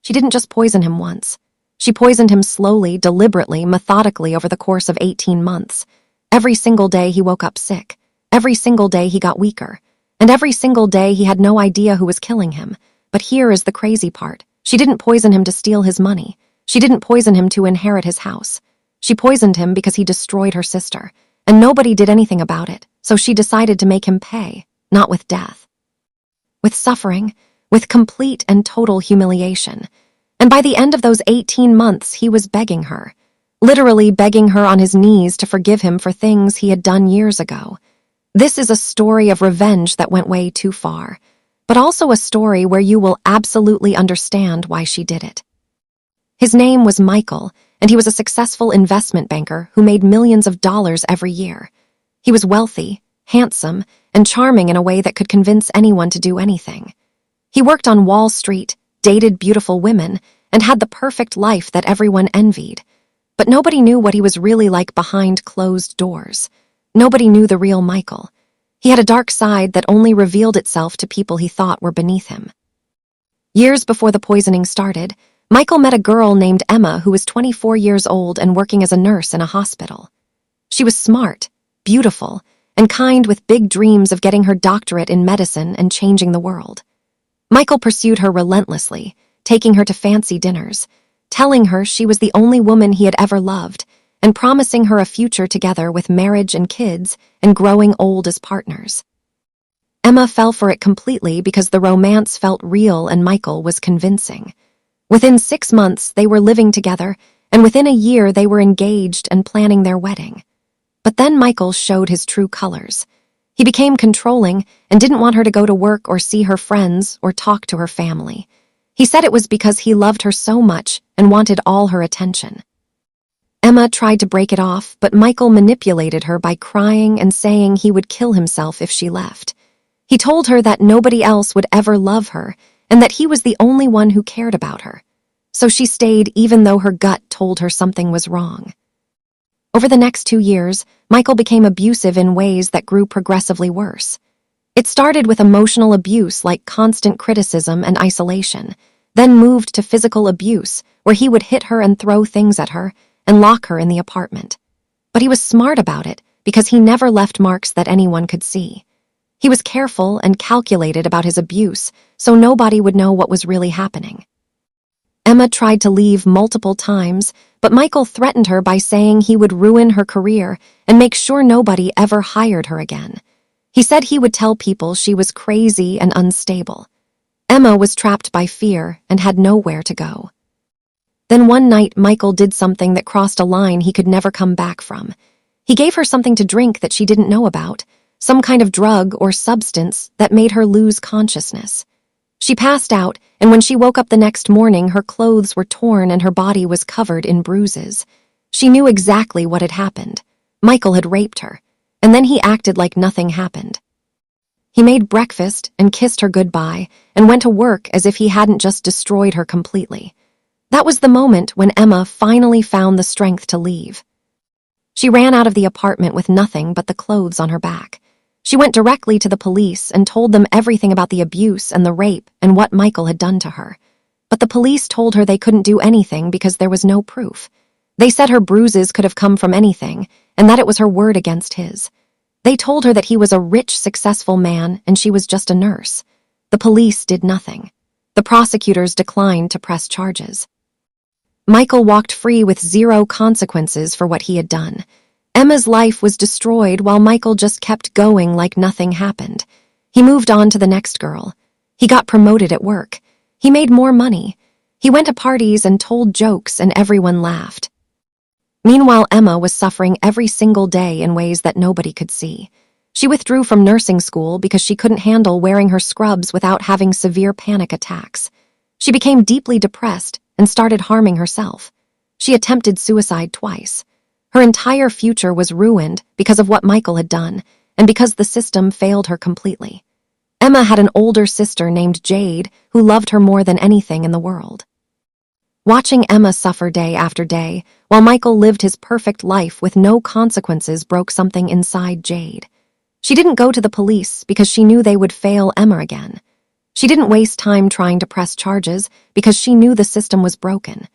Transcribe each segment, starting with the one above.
She didn't just poison him once. She poisoned him slowly, deliberately, methodically over the course of 18 months. Every single day he woke up sick. Every single day he got weaker. And every single day he had no idea who was killing him. But here is the crazy part. She didn't poison him to steal his money. She didn't poison him to inherit his house. She poisoned him because he destroyed her sister. And nobody did anything about it, so she decided to make him pay, not with death. With suffering, with complete and total humiliation. And by the end of those 18 months, he was begging her. Literally begging her on his knees to forgive him for things he had done years ago. This is a story of revenge that went way too far, but also a story where you will absolutely understand why she did it. His name was Michael, and he was a successful investment banker who made millions of dollars every year. He was wealthy, handsome, and charming in a way that could convince anyone to do anything. He worked on Wall Street, dated beautiful women, and had the perfect life that everyone envied. But nobody knew what he was really like behind closed doors. Nobody knew the real Michael. He had a dark side that only revealed itself to people he thought were beneath him. Years before the poisoning started, Michael met a girl named Emma who was 24 years old and working as a nurse in a hospital. She was smart, beautiful, and kind, with big dreams of getting her doctorate in medicine and changing the world. Michael pursued her relentlessly, taking her to fancy dinners, telling her she was the only woman he had ever loved, and promising her a future together with marriage and kids and growing old as partners. Emma fell for it completely because the romance felt real and Michael was convincing. Within 6 months, they were living together, and within a year they were engaged and planning their wedding. But then Michael showed his true colors. He became controlling and didn't want her to go to work or see her friends or talk to her family. He said it was because he loved her so much and wanted all her attention. Emma tried to break it off, but Michael manipulated her by crying and saying he would kill himself if she left. He told her that nobody else would ever love her and that he was the only one who cared about her. So she stayed even though her gut told her something was wrong. Over the next 2 years, Michael became abusive in ways that grew progressively worse. It started with emotional abuse like constant criticism and isolation, then moved to physical abuse where he would hit her and throw things at her and lock her in the apartment. But he was smart about it because he never left marks that anyone could see. He was careful and calculated about his abuse, so nobody would know what was really happening. Emma tried to leave multiple times, but Michael threatened her by saying he would ruin her career and make sure nobody ever hired her again. He said he would tell people she was crazy and unstable. Emma was trapped by fear and had nowhere to go. Then one night, Michael did something that crossed a line he could never come back from. He gave her something to drink that she didn't know about, some kind of drug or substance that made her lose consciousness. She passed out, and when she woke up the next morning, her clothes were torn and her body was covered in bruises. She knew exactly what had happened. Michael had raped her, and then he acted like nothing happened. He made breakfast and kissed her goodbye and went to work as if he hadn't just destroyed her completely. That was the moment when Emma finally found the strength to leave. She ran out of the apartment with nothing but the clothes on her back. She went directly to the police and told them everything about the abuse and the rape and what Michael had done to her. But the police told her they couldn't do anything because there was no proof. They said her bruises could have come from anything and that it was her word against his. They told her that he was a rich, successful man and she was just a nurse. The police did nothing. The prosecutors declined to press charges. Michael walked free with 0 consequences for what he had done. Emma's life was destroyed while Michael just kept going like nothing happened. He moved on to the next girl. He got promoted at work. He made more money. He went to parties and told jokes and everyone laughed. Meanwhile, Emma was suffering every single day in ways that nobody could see. She withdrew from nursing school because she couldn't handle wearing her scrubs without having severe panic attacks. She became deeply depressed and started harming herself. She attempted suicide twice. Her entire future was ruined because of what Michael had done and because the system failed her completely. Emma had an older sister named Jade who loved her more than anything in the world. Watching Emma suffer day after day while Michael lived his perfect life with no consequences broke something inside Jade. She didn't go to the police because she knew they would fail Emma again. She didn't waste time trying to press charges because she knew the system was broken.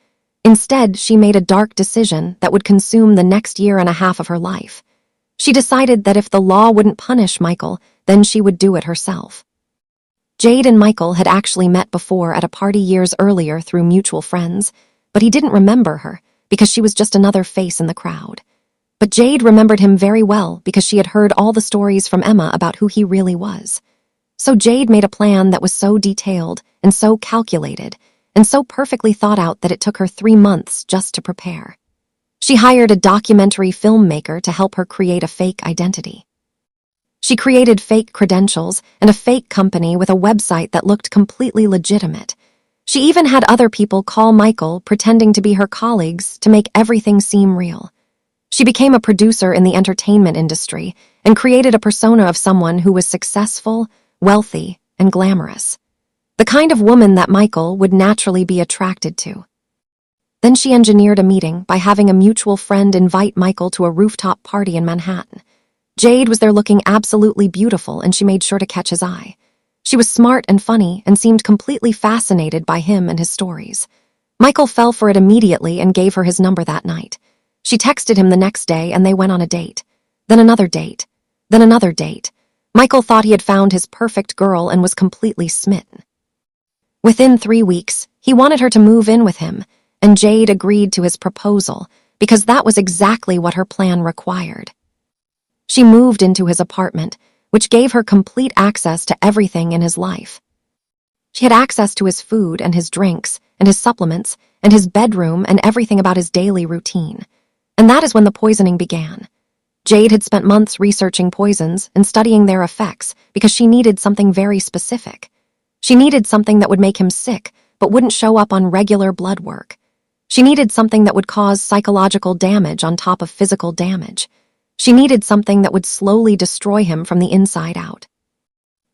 Instead, she made a dark decision that would consume the next year and a half of her life. She decided that if the law wouldn't punish Michael, then she would do it herself. Jade and Michael had actually met before at a party years earlier through mutual friends, but he didn't remember her because she was just another face in the crowd. But Jade remembered him very well because she had heard all the stories from Emma about who he really was. So Jade made a plan that was so detailed and so calculated and so perfectly thought out that it took her 3 months just to prepare. She hired a documentary filmmaker to help her create a fake identity. She created fake credentials and a fake company with a website that looked completely legitimate. She even had other people call Michael pretending to be her colleagues to make everything seem real. She became a producer in the entertainment industry and created a persona of someone who was successful, wealthy, and glamorous. The kind of woman that Michael would naturally be attracted to. Then she engineered a meeting by having a mutual friend invite Michael to a rooftop party in Manhattan. Jade was there looking absolutely beautiful, and she made sure to catch his eye. She was smart and funny and seemed completely fascinated by him and his stories. Michael fell for it immediately and gave her his number that night. She texted him the next day and they went on a date. Then another date. Then another date. Michael thought he had found his perfect girl and was completely smitten. Within 3 weeks, he wanted her to move in with him, and Jade agreed to his proposal because that was exactly what her plan required. She moved into his apartment, which gave her complete access to everything in his life. She had access to his food and his drinks and his supplements and his bedroom and everything about his daily routine. And that is when the poisoning began. Jade had spent months researching poisons and studying their effects because she needed something very specific. She needed something that would make him sick but wouldn't show up on regular blood work. She needed something that would cause psychological damage on top of physical damage. She needed something that would slowly destroy him from the inside out.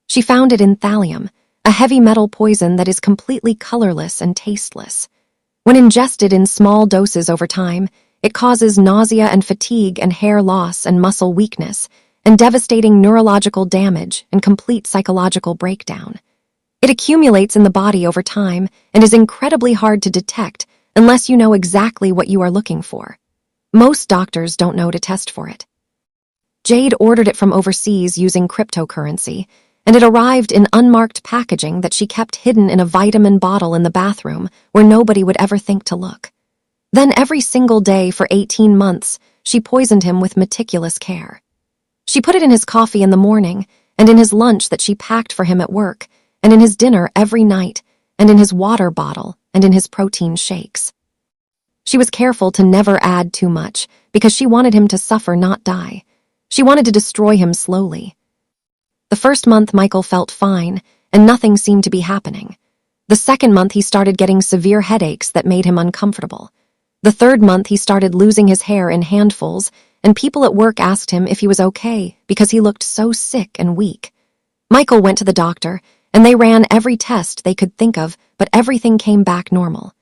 She found it in thallium, a heavy metal poison that is completely colorless and tasteless. When ingested in small doses over time, it causes nausea and fatigue and hair loss and muscle weakness and devastating neurological damage and complete psychological breakdown. It accumulates in the body over time and is incredibly hard to detect unless you know exactly what you are looking for. Most doctors don't know to test for it. Jade ordered it from overseas using cryptocurrency, and it arrived in unmarked packaging that she kept hidden in a vitamin bottle in the bathroom where nobody would ever think to look. Then every single day for 18 months, she poisoned him with meticulous care. She put it in his coffee in the morning, and in his lunch that she packed for him at work, and in his dinner every night, and in his water bottle, and in his protein shakes. She was careful to never add too much because she wanted him to suffer, not die. She wanted to destroy him slowly. The first month Michael felt fine, and nothing seemed to be happening. The second month he started getting severe headaches that made him uncomfortable. The third month he started losing his hair in handfuls, and people at work asked him if he was okay because he looked so sick and weak. Michael went to the doctor, and they ran every test they could think of, but everything came back normal.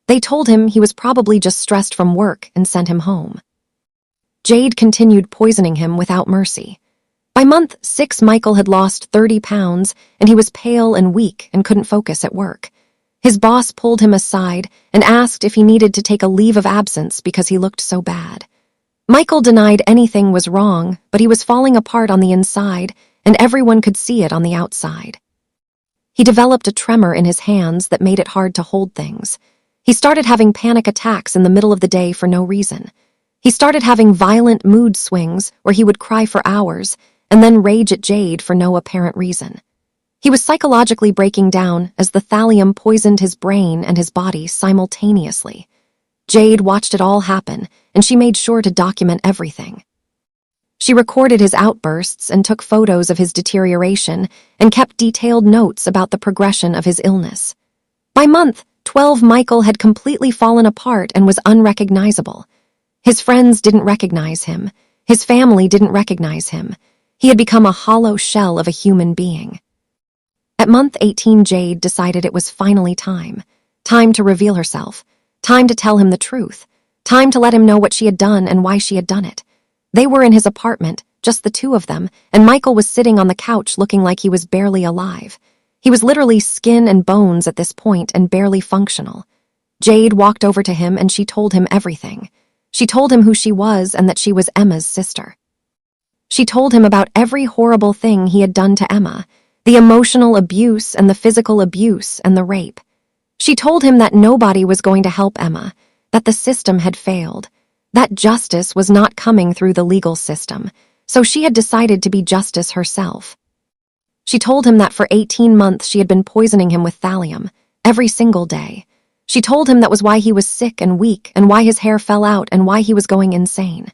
They told him he was probably just stressed from work and sent him home. Jade continued poisoning him without mercy. By month 6, Michael had lost 30 pounds, and he was pale and weak and couldn't focus at work. His boss pulled him aside and asked if he needed to take a leave of absence because he looked so bad. Michael denied anything was wrong, but he was falling apart on the inside, and everyone could see it on the outside. He developed a tremor in his hands that made it hard to hold things. He started having panic attacks in the middle of the day for no reason. He started having violent mood swings where he would cry for hours and then rage at Jade for no apparent reason. He was psychologically breaking down as the thallium poisoned his brain and his body simultaneously. Jade watched it all happen, and she made sure to document everything. She recorded his outbursts and took photos of his deterioration and kept detailed notes about the progression of his illness. By month 12, Michael had completely fallen apart and was unrecognizable. His friends didn't recognize him. His family didn't recognize him. He had become a hollow shell of a human being. At month 18, Jade decided it was finally time. Time to reveal herself. Time to tell him the truth. Time to let him know what she had done and why she had done it. They were in his apartment, just the two of them, and Michael was sitting on the couch looking like he was barely alive. He was literally skin and bones at this point and barely functional. Jade walked over to him and she told him everything. She told him who she was and that she was Emma's sister. She told him about every horrible thing he had done to Emma, the emotional abuse and the physical abuse and the rape. She told him that nobody was going to help Emma, that the system had failed, that justice was not coming through the legal system, so she had decided to be justice herself. She told him that for 18 months she had been poisoning him with thallium, every single day. She told him that was why he was sick and weak and why his hair fell out and why he was going insane.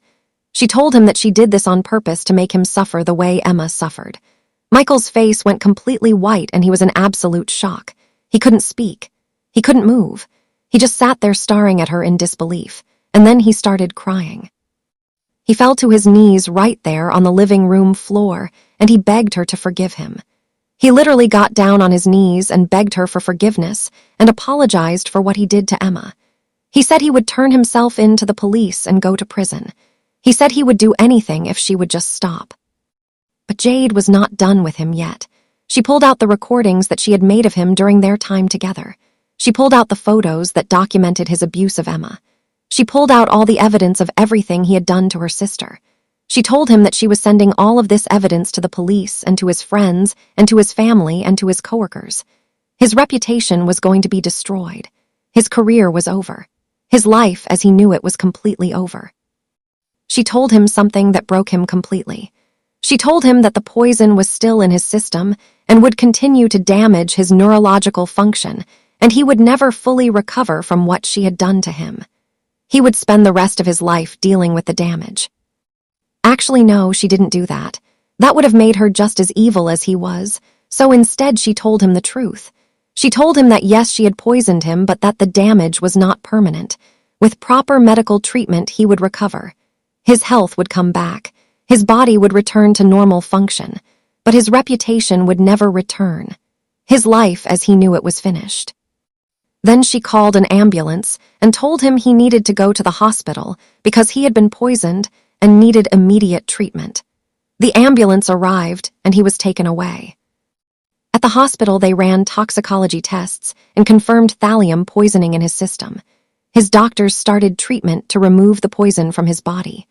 She told him that she did this on purpose to make him suffer the way Emma suffered. Michael's face went completely white and he was in absolute shock. He couldn't speak. He couldn't move. He just sat there staring at her in disbelief, and then he started crying. He fell to his knees right there on the living room floor, and he begged her to forgive him. He literally got down on his knees and begged her for forgiveness and apologized for what he did to Emma. He said he would turn himself in to the police and go to prison. He said he would do anything if she would just stop. But Jade was not done with him yet. She pulled out the recordings that she had made of him during their time together. She pulled out the photos that documented his abuse of Emma. She pulled out all the evidence of everything he had done to her sister. She told him that she was sending all of this evidence to the police and to his friends and to his family and to his coworkers. His reputation was going to be destroyed. His career was over. His life, as he knew it, was completely over. She told him something that broke him completely. She told him that the poison was still in his system and would continue to damage his neurological function, and he would never fully recover from what she had done to him. He would spend the rest of his life dealing with the damage. Actually, no, she didn't do that. That would have made her just as evil as he was, so instead she told him the truth. She told him that yes, she had poisoned him, but that the damage was not permanent. With proper medical treatment, he would recover. His health would come back. His body would return to normal function, but his reputation would never return. His life, as he knew it, was finished. Then she called an ambulance and told him he needed to go to the hospital because he had been poisoned and needed immediate treatment. The ambulance arrived and he was taken away. At the hospital, they ran toxicology tests and confirmed thallium poisoning in his system. His doctors started treatment to remove the poison from his body.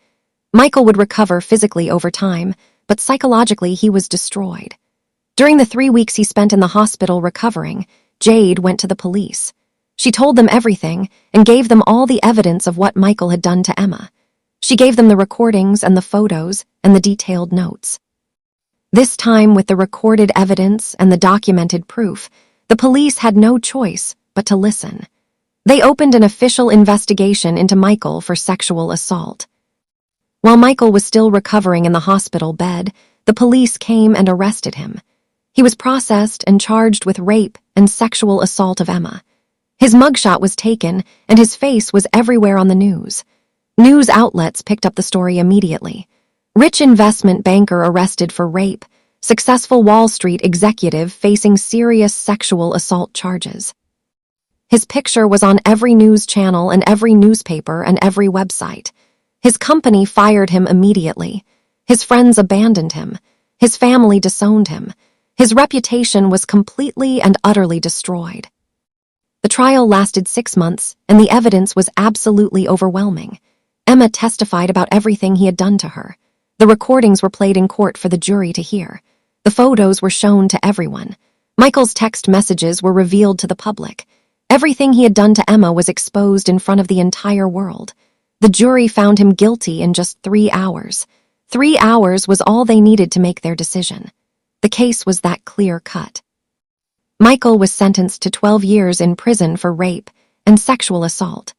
Michael would recover physically over time, but psychologically he was destroyed. During the 3 weeks he spent in the hospital recovering, Jade went to the police. She told them everything and gave them all the evidence of what Michael had done to Emma. She gave them the recordings and the photos and the detailed notes. This time, with the recorded evidence and the documented proof, the police had no choice but to listen. They opened an official investigation into Michael for sexual assault. While Michael was still recovering in the hospital bed, the police came and arrested him. He was processed and charged with rape and sexual assault of Emma. His mugshot was taken, and his face was everywhere on the news. News outlets picked up the story immediately. Rich investment banker arrested for rape, successful Wall Street executive facing serious sexual assault charges. His picture was on every news channel and every newspaper and every website. His company fired him immediately. His friends abandoned him. His family disowned him. His reputation was completely and utterly destroyed. The trial lasted 6 months, and the evidence was absolutely overwhelming. Emma testified about everything he had done to her. The recordings were played in court for the jury to hear. The photos were shown to everyone. Michael's text messages were revealed to the public. Everything he had done to Emma was exposed in front of the entire world. The jury found him guilty in just 3 hours. 3 hours was all they needed to make their decision. The case was that clear-cut. Michael was sentenced to 12 years in prison for rape and sexual assault.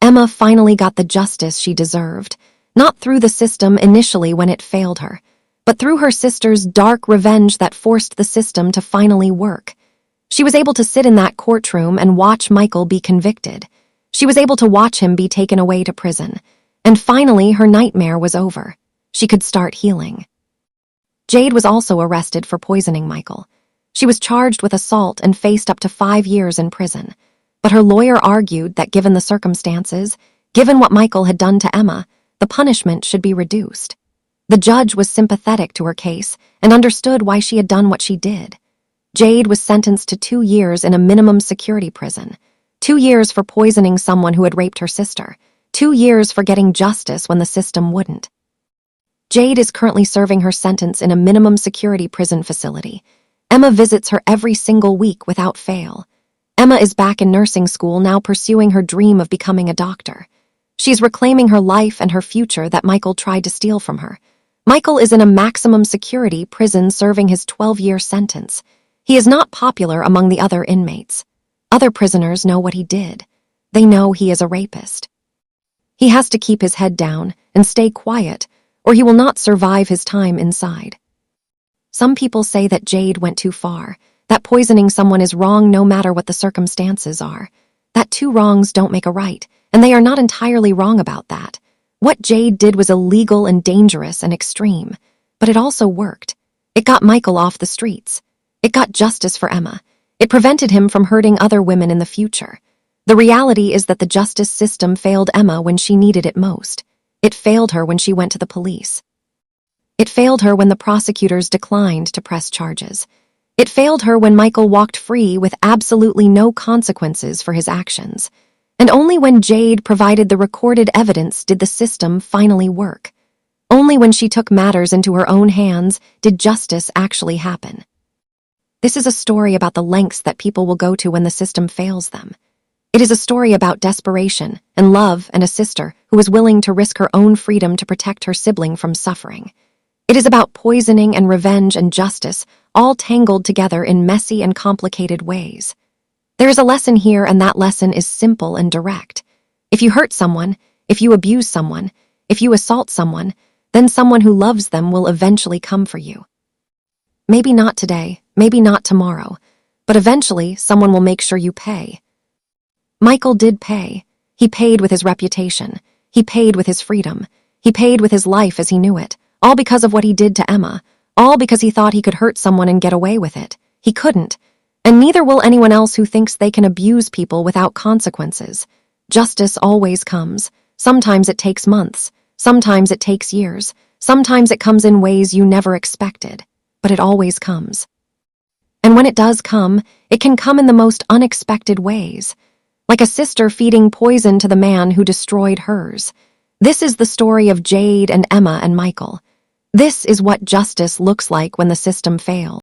Emma finally got the justice she deserved, not through the system initially when it failed her, but through her sister's dark revenge that forced the system to finally work. She was able to sit in that courtroom and watch Michael be convicted. She was able to watch him be taken away to prison. And finally, her nightmare was over. She could start healing. Jade was also arrested for poisoning Michael. She was charged with assault and faced up to 5 years in prison. But her lawyer argued that given the circumstances, given what Michael had done to Emma, the punishment should be reduced. The judge was sympathetic to her case and understood why she had done what she did. Jade was sentenced to 2 years in a minimum security prison, 2 years for poisoning someone who had raped her sister, 2 years for getting justice when the system wouldn't. Jade is currently serving her sentence in a minimum security prison facility. Emma visits her every single week without fail. Emma is back in nursing school now, pursuing her dream of becoming a doctor. She's reclaiming her life and her future that Michael tried to steal from her. Michael is in a maximum security prison serving his 12-year sentence. He is not popular among the other inmates. Other prisoners know what he did. They know he is a rapist. He has to keep his head down and stay quiet, or he will not survive his time inside. Some people say that Jade went too far, that poisoning someone is wrong no matter what the circumstances are, that two wrongs don't make a right, and they are not entirely wrong about that. What Jade did was illegal and dangerous and extreme, but it also worked. It got Michael off the streets. It got justice for Emma. It prevented him from hurting other women in the future. The reality is that the justice system failed Emma when she needed it most. It failed her when she went to the police. It failed her when the prosecutors declined to press charges. It failed her when Michael walked free with absolutely no consequences for his actions. And only when Jade provided the recorded evidence did the system finally work. Only when she took matters into her own hands did justice actually happen. This is a story about the lengths that people will go to when the system fails them. It is a story about desperation and love and a sister who was willing to risk her own freedom to protect her sibling from suffering. It is about poisoning and revenge and justice, all tangled together in messy and complicated ways. There is a lesson here, and that lesson is simple and direct. If you hurt someone, if you abuse someone, if you assault someone, then someone who loves them will eventually come for you. Maybe not today, maybe not tomorrow, but eventually someone will make sure you pay. Michael did pay. He paid with his reputation. He paid with his freedom. He paid with his life as he knew it, all because of what he did to Emma, all because he thought he could hurt someone and get away with it. He couldn't, and neither will anyone else who thinks they can abuse people without consequences. Justice always comes. Sometimes it takes months. Sometimes it takes years. Sometimes it comes in ways you never expected, but it always comes. And when it does come, it can come in the most unexpected ways, like a sister feeding poison to the man who destroyed hers. This is the story of Jade and Emma and Michael. This is what justice looks like when the system fails.